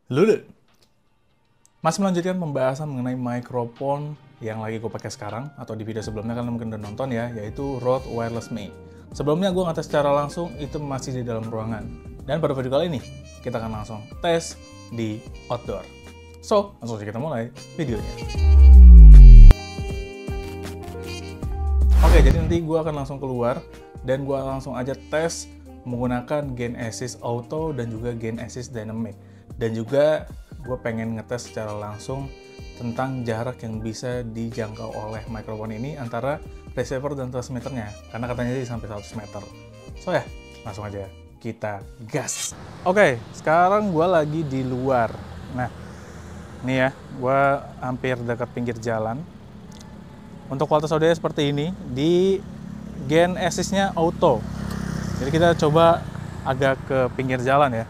Lulu, masih melanjutkan pembahasan mengenai microphone yang lagi gue pakai sekarang, atau di video sebelumnya kalian mungkin udah nonton ya, yaitu Rode Wireless Me. Sebelumnya gue ngetes secara langsung, itu masih di dalam ruangan. Dan pada video kali ini, kita akan langsung tes di outdoor. So, langsung saja kita mulai videonya. Oke, jadi nanti gue akan langsung keluar, dan gue langsung aja tes menggunakan Gain Assist Auto dan juga Gain Assist Dynamic. Dan juga gue pengen ngetes secara langsung tentang jarak yang bisa dijangkau oleh mikrofon ini antara receiver dan transmitternya, karena katanya sih sampai 100 meter. So ya, langsung aja kita gas. Oke, sekarang gue lagi di luar. Nah, ini ya, gue hampir dekat pinggir jalan. Untuk kualitas audio seperti ini, di Gain Assist-nya auto. Jadi kita coba agak ke pinggir jalan ya.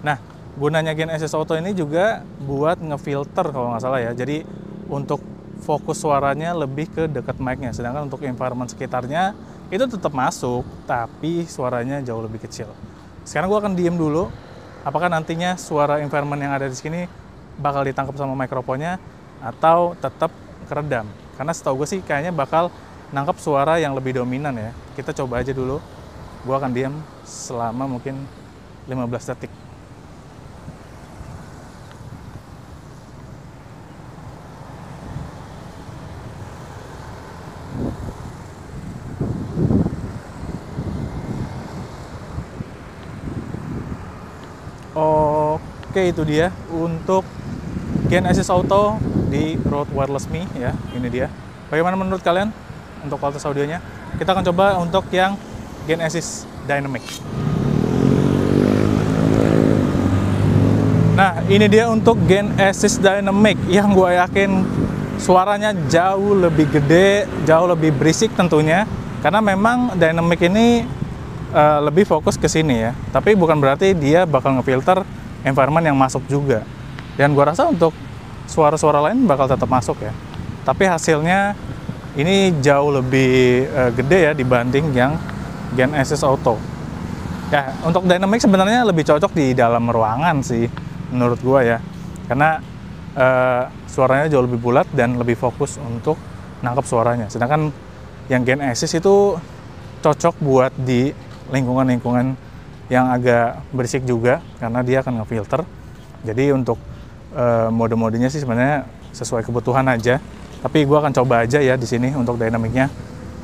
Nah, gunanya Gain Assist Auto ini juga buat ngefilter kalau nggak salah ya. Jadi untuk fokus suaranya lebih ke dekat mic-nya. Sedangkan untuk environment sekitarnya itu tetap masuk, tapi suaranya jauh lebih kecil. Sekarang gue akan diem dulu. Apakah nantinya suara environment yang ada di sini bakal ditangkap sama mikrofonnya atau tetap keredam? Karena setahu gue sih kayaknya bakal nangkap suara yang lebih dominan ya. Kita coba aja dulu. Gue akan diem selama mungkin 15 detik. Oke, itu dia untuk Gain Assist Auto di Rode Wireless Me ya. Ini dia. Bagaimana menurut kalian untuk kualitas audionya? Kita akan coba untuk yang Gain Assist Dynamic. Nah, ini dia untuk Gain Assist Dynamic yang gue yakin suaranya jauh lebih gede, jauh lebih berisik tentunya. Karena memang Dynamic ini lebih fokus ke sini ya. Tapi bukan berarti dia bakal ngefilter environment yang masuk juga. Dan gua rasa untuk suara-suara lain bakal tetap masuk ya. Tapi hasilnya ini jauh lebih gede ya dibanding yang Gain Assist Auto. Ya, untuk Dynamic sebenarnya lebih cocok di dalam ruangan sih menurut gua ya. Karena suaranya jauh lebih bulat dan lebih fokus untuk nangkep suaranya. Sedangkan yang Gain Assist itu cocok buat di lingkungan-lingkungan yang agak berisik juga karena dia akan ngefilter. Jadi untuk mode-modenya sih sebenarnya sesuai kebutuhan aja. Tapi gue akan coba aja ya di sini untuk dynamicnya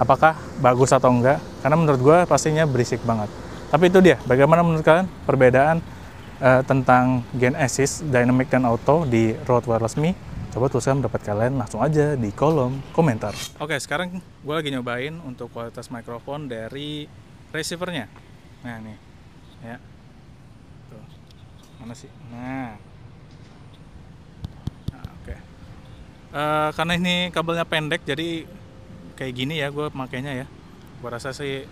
apakah bagus atau enggak. Karena menurut gue pastinya berisik banget. Tapi itu dia. Bagaimana menurut kalian perbedaan tentang Gain Assist, Dynamic dan Auto di Rode Wireless Me? Coba tuliskan pendapat kalian langsung aja di kolom komentar. Oke, sekarang gue lagi nyobain untuk kualitas mikrofon dari receivernya. Nah nih ya, tuh mana sih? Nah oke. Karena ini kabelnya pendek jadi kayak gini ya gue makainya ya. Gue rasa sih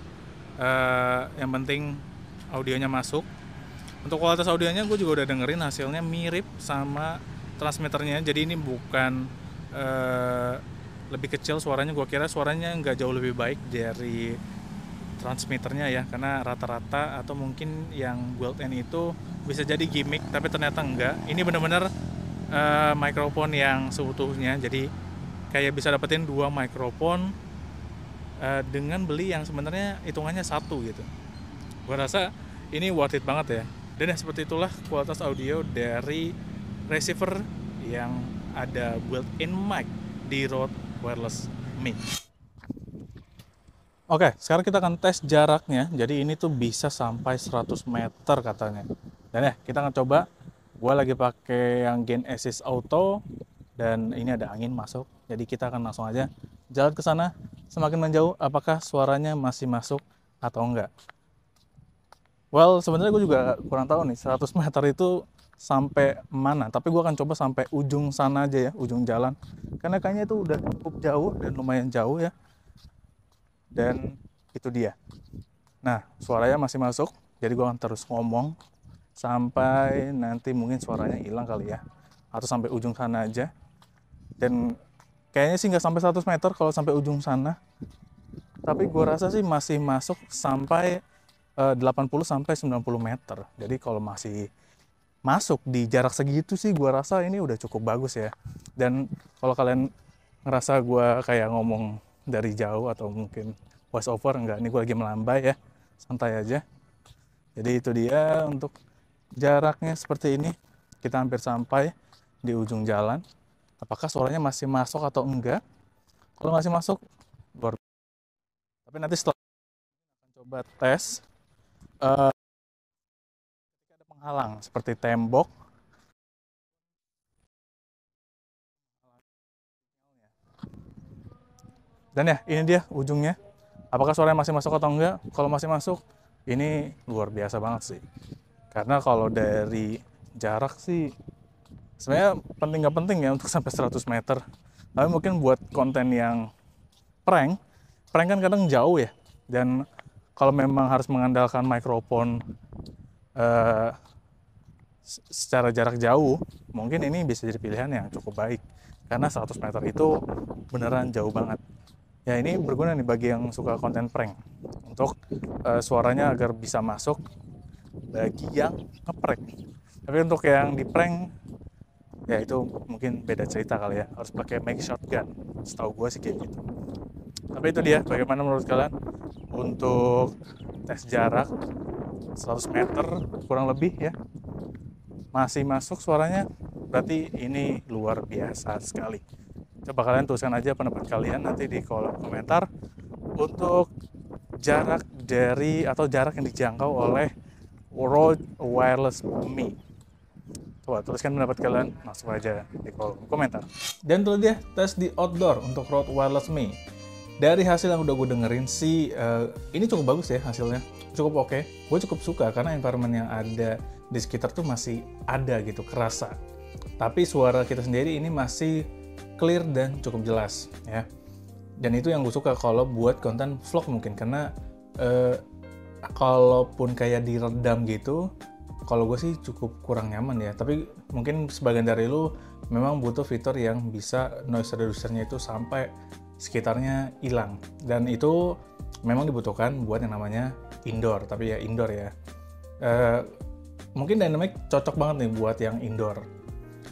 yang penting audionya masuk. Untuk kualitas audionya gue juga udah dengerin hasilnya mirip sama transmitternya. Jadi ini bukan lebih kecil suaranya. Gue kira suaranya nggak jauh lebih baik dari transmitternya ya, karena rata-rata atau mungkin yang built-in itu bisa jadi gimmick, tapi ternyata enggak. Ini benar-benar mikrofon yang seutuhnya, jadi kayak bisa dapetin dua mikrofon dengan beli yang sebenarnya hitungannya satu gitu. Gua rasa ini worth it banget ya. Dan ya seperti itulah kualitas audio dari receiver yang ada built-in mic di Rode Wireless Me. Oke, sekarang kita akan tes jaraknya. Jadi ini tuh bisa sampai 100 meter katanya. Dan ya, kita akan coba. Gue lagi pakai yang Gain Assist Auto dan ini ada angin masuk. Jadi kita akan langsung aja jalan ke sana. Semakin menjauh, apakah suaranya masih masuk atau enggak? Well, sebenarnya gue juga kurang tahu nih 100 meter itu sampai mana. Tapi gue akan coba sampai ujung sana aja ya, ujung jalan. Karena kayaknya itu udah cukup jauh dan lumayan jauh ya. Dan itu dia. Nah, suaranya masih masuk, jadi gue akan terus ngomong sampai nanti mungkin suaranya hilang kali ya, atau sampai ujung sana aja. Dan kayaknya sih nggak sampai 100 meter kalau sampai ujung sana, tapi gue rasa sih masih masuk sampai 80 sampai 90 meter. Jadi kalau masih masuk di jarak segitu sih gua rasa ini udah cukup bagus ya. Dan kalau kalian ngerasa gua kayak ngomong dari jauh atau mungkin voice over, enggak, ini gua lagi melambai ya, santai aja. Jadi itu dia untuk jaraknya seperti ini. Kita hampir sampai di ujung jalan. Apakah suaranya masih masuk atau enggak? Kalau masih masuk, tapi nanti setelah akan coba tes, ketika ada penghalang seperti tembok, dan ya ini dia ujungnya. Apakah suaranya masih masuk atau enggak? Kalau masih masuk, ini luar biasa banget sih. Karena kalau dari jarak sih, sebenarnya penting nggak penting ya untuk sampai 100 meter. Tapi mungkin buat konten yang prank kan kadang jauh ya. Dan kalau memang harus mengandalkan mikrofon secara jarak jauh, mungkin ini bisa jadi pilihan yang cukup baik. Karena 100 meter itu beneran jauh banget. Ya ini berguna nih bagi yang suka konten prank. Untuk suaranya agar bisa masuk bagi yang ngeprank. Tapi untuk yang di prank, ya itu mungkin beda cerita kali ya. Harus pakai mic shotgun. Setahu gue sih kayak gitu. Tapi itu dia, bagaimana menurut kalian untuk tes jarak 100 meter kurang lebih ya, masih masuk suaranya? Berarti ini luar biasa sekali. Coba kalian tuliskan aja pendapat kalian nanti di kolom komentar untuk jarak dari atau jarak yang dijangkau oleh Rode Wireless Me. Coba tuliskan pendapat kalian langsung aja di kolom komentar. Dan itu dia tes di outdoor untuk Rode Wireless Me. Dari hasil yang udah gue dengerin sih, ini cukup bagus ya hasilnya. Cukup oke. Gue cukup suka karena environment yang ada di sekitar tuh masih ada gitu, kerasa. Tapi suara kita sendiri ini masih clear dan cukup jelas ya. Dan itu yang gue suka kalau buat konten vlog mungkin. Karena kalaupun kayak diredam gitu, kalau gue sih cukup kurang nyaman ya. Tapi mungkin sebagian dari lu memang butuh fitur yang bisa noise reducernya itu sampai sekitarnya hilang, dan itu memang dibutuhkan buat yang namanya indoor. Tapi ya indoor ya, mungkin Dynamic cocok banget nih buat yang indoor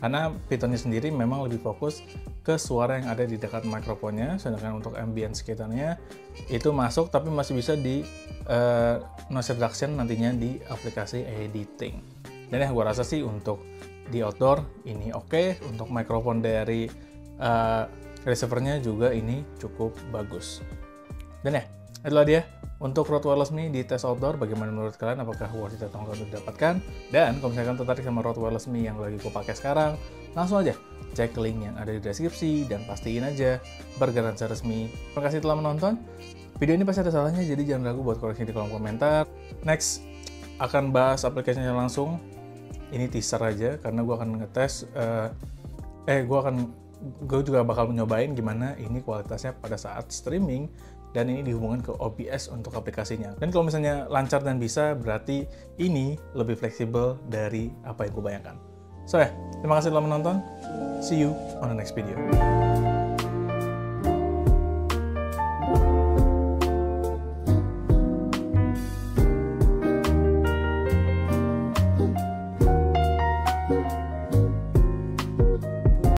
karena fiturnya sendiri memang lebih fokus ke suara yang ada di dekat mikrofonnya, sedangkan untuk ambient sekitarnya itu masuk tapi masih bisa di noise reduction nantinya di aplikasi editing. Dan ya gue rasa sih untuk di outdoor ini oke. Untuk mikrofon dari receivernya juga ini cukup bagus. Dan ya, itulah dia untuk Rode Wireless Me di tes outdoor. Bagaimana menurut kalian? Apakah worth it atau enggak untuk didapatkan? Dan kalau misalkan tertarik sama Rode Wireless Me yang lagi gue pakai sekarang, langsung aja cek link yang ada di deskripsi dan pastiin aja bergaransi resmi. Terima kasih telah menonton. Video ini pasti ada salahnya, jadi jangan ragu buat koreksi di kolom komentar. Next, akan bahas aplikasinya langsung. Ini teaser aja, karena gue akan ngetes, gue juga bakal nyobain gimana ini kualitasnya pada saat streaming, dan ini dihubungkan ke OBS untuk aplikasinya. Dan kalau misalnya lancar dan bisa, berarti ini lebih fleksibel dari apa yang gue bayangkan. So ya, terima kasih telah menonton. See you on the next video.